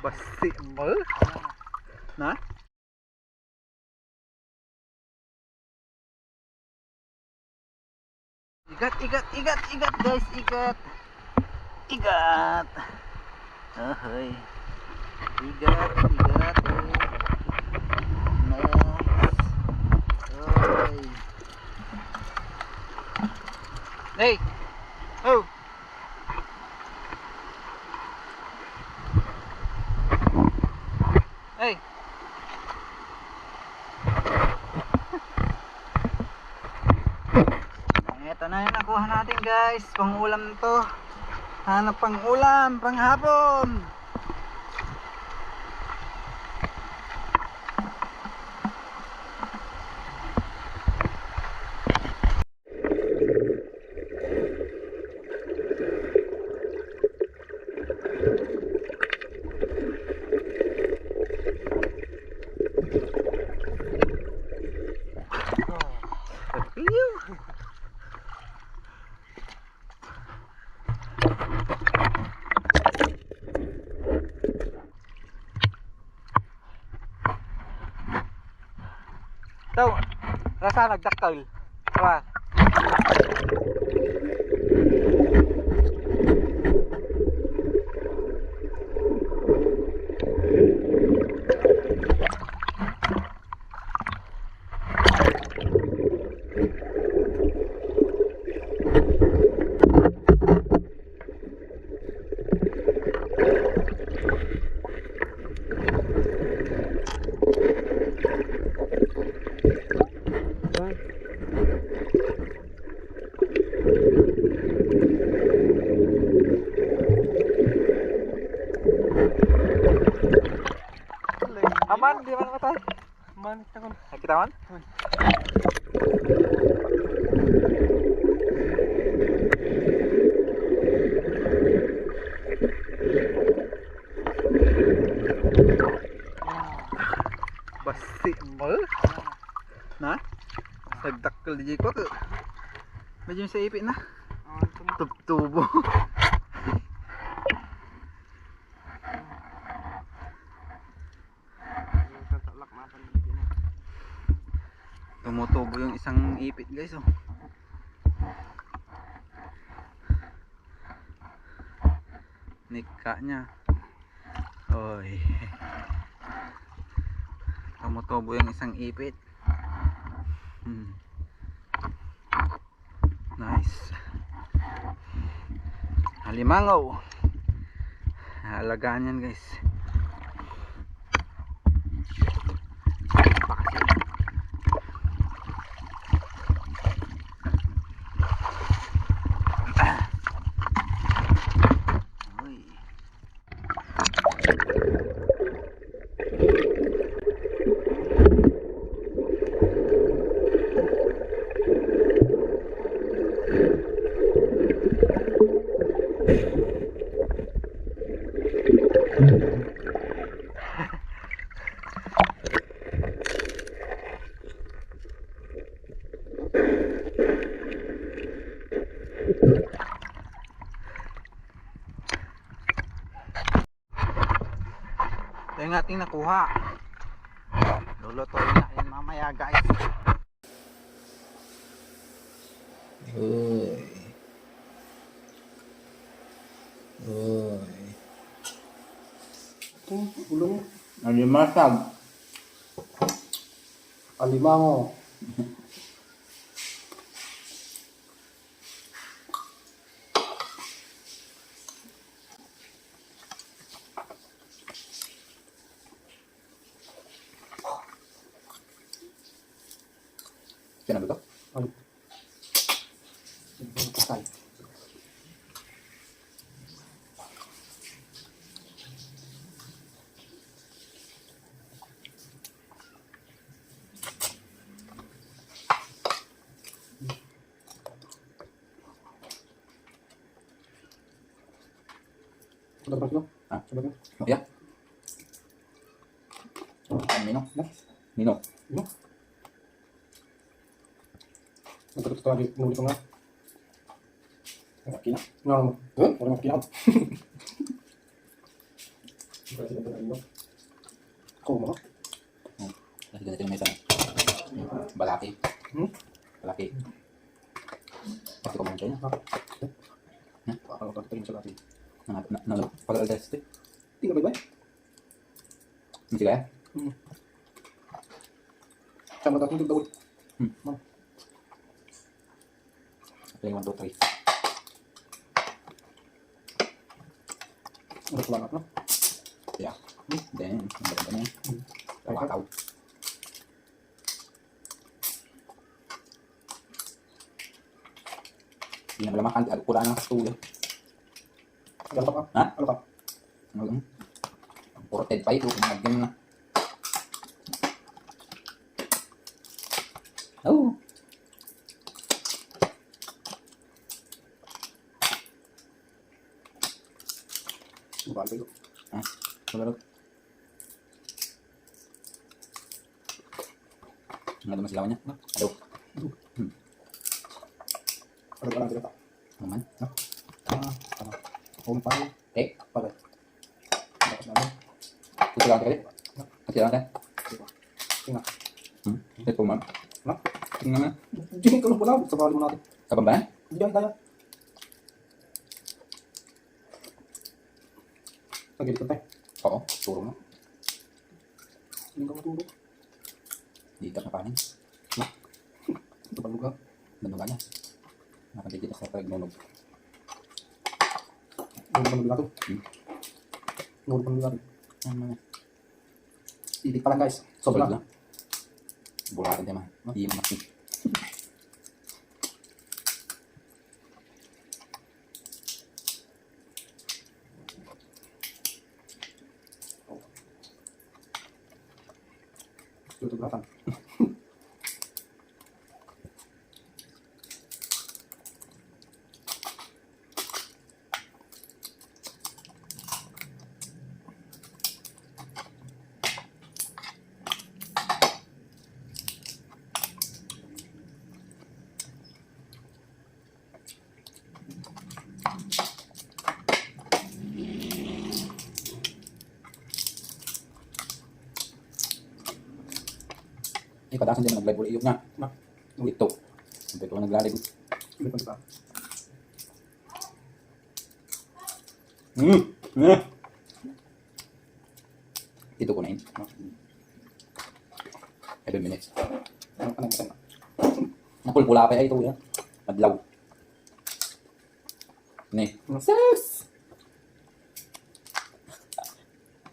Basi mo na. Igat guys, igat. Ahoy. Igat. Nice. Ahoy. Hey. Oh. Hey. Ito na yung nakuha natin guys, pang-ulam to. Hanap pang-ulam, pang-hapon. Tahu, rasa nagdakkel. Diba? Aman, di mana matay? Man, kita man? Basi mo na? Nagdakkel di ko to. Medyo sa ipit na. Tubo. Tumutubo yung isang ipit guys oh. Nika nya. Oy. Tumutubo yung isang ipit. Nice. Halimangaw. Halagaan yan guys. Ito yung ating nakuha. Lulutuin natin mamaya guys. Uy. Gulong Alimasag. alimango. Sino ba ito? Ano? Patay. Sudah pas lo? Ah, Coba kan? ya. Nino. Nah, Nino. ini Nagkatutos ka lagi. Inulit ko nga. Nakakina. Nga mo. Huh? Wala nakakina ako. Kasi ito na ino. Ako mo. Kasi ganito yung may isang balaki. Balaki. Kasi ko mong niya. Ano ka tingin sa atin? Pag-aldas ito. Tingnan ba ba? Hindi kaya? Sama tayo ng dawit. Pwede 1, 2, 3. Ano ko lang no? Yeah. Then, ang ganda niya. Tawakaw. Hindi na malamakan. Pura ng kastulo. Ano ka? Ha? Ano ka? Ported pa ito. Naging na. Oh. Bukal kayo. Sabarot. Ang ganda masilawan niya. Hello. Ano ka lang dito? Naman. Home file. Okay. Pagay. Tapos namin. Tutulang ka ulit. Kasi lang ka. Tingnan. Ito po, ma'am. Ha? Tingnan nga. Tingin ka lang pala. Sa bali mo natin. Kapag ba? Hindi kaya. Nagigit ka tayo. Oo. Turo mo. Hindi ka maturo. Dito na panin. Ito pa lugar. Banuga niya. Nakadikit sa pagnunog. Nuri pa nila ito. Nuri pa nila ito. Idik pa lang guys. Sobrang Sobra. lang. Bulatan dia mah. Iya mah. Ito belakang. Ini patasan dia nag-live ulit iyok nga. Ito. Sampai ko nag-live. Idik pa nila. Ito ko na yun. 7 minutes. Ano ka na? Napulpula pa ito yan. Madlaw. Ni. Sus!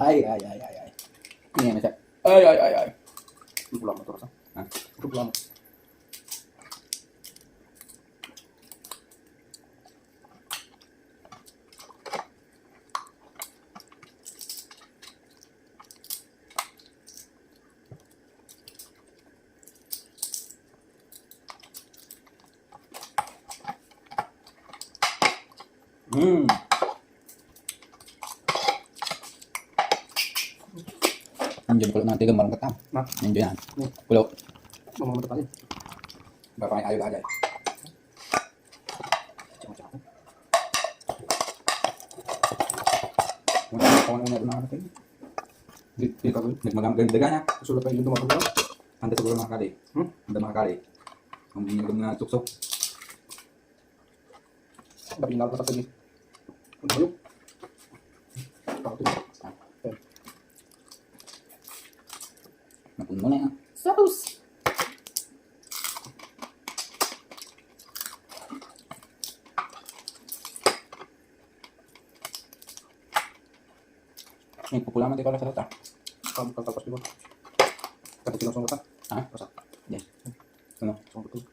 Ay. Ini yang macam. Ay. Ito lang mo ito. Ha? Ito lang mo. Enjoy kalau nanti gambar ketam. Nah. Enjoy nan. Kalau Mamamatay tayo. bapak ayo aja. Macam-macam. Kawan una na natin. Di ka magandang dagana. Sulat pa yung tumatong lang. Anda siguro makakali. Anda makakali. Ang binigam na tuksok. Tapi nalap na tadi. Ano kayo? Napuno na yan. Sauce! May pupulaman tayo pala sa lata. Kamu kan tapos di ba? Kata sila sa mata. Ha? Masa. Yes. Ano? Sa betul.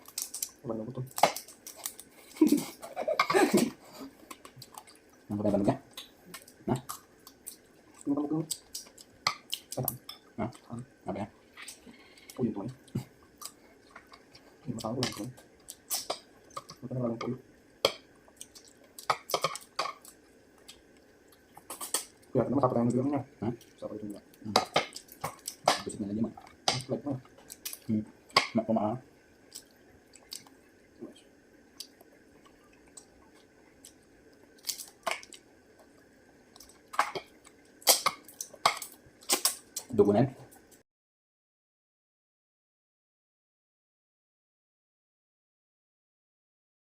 Wala betul. Ang pagkabalag ka? Na? Ano ka mo? Kata. Ha? Apa ya? Oh, yun to eh. Hindi masama ko lang to. Ano ka lang po yun? Kaya naman kapag tayo nagbilang niya. Ha? Sa kapag niya. Busog na lang mo. Like mo. Mak ko maa. Dugo na yan.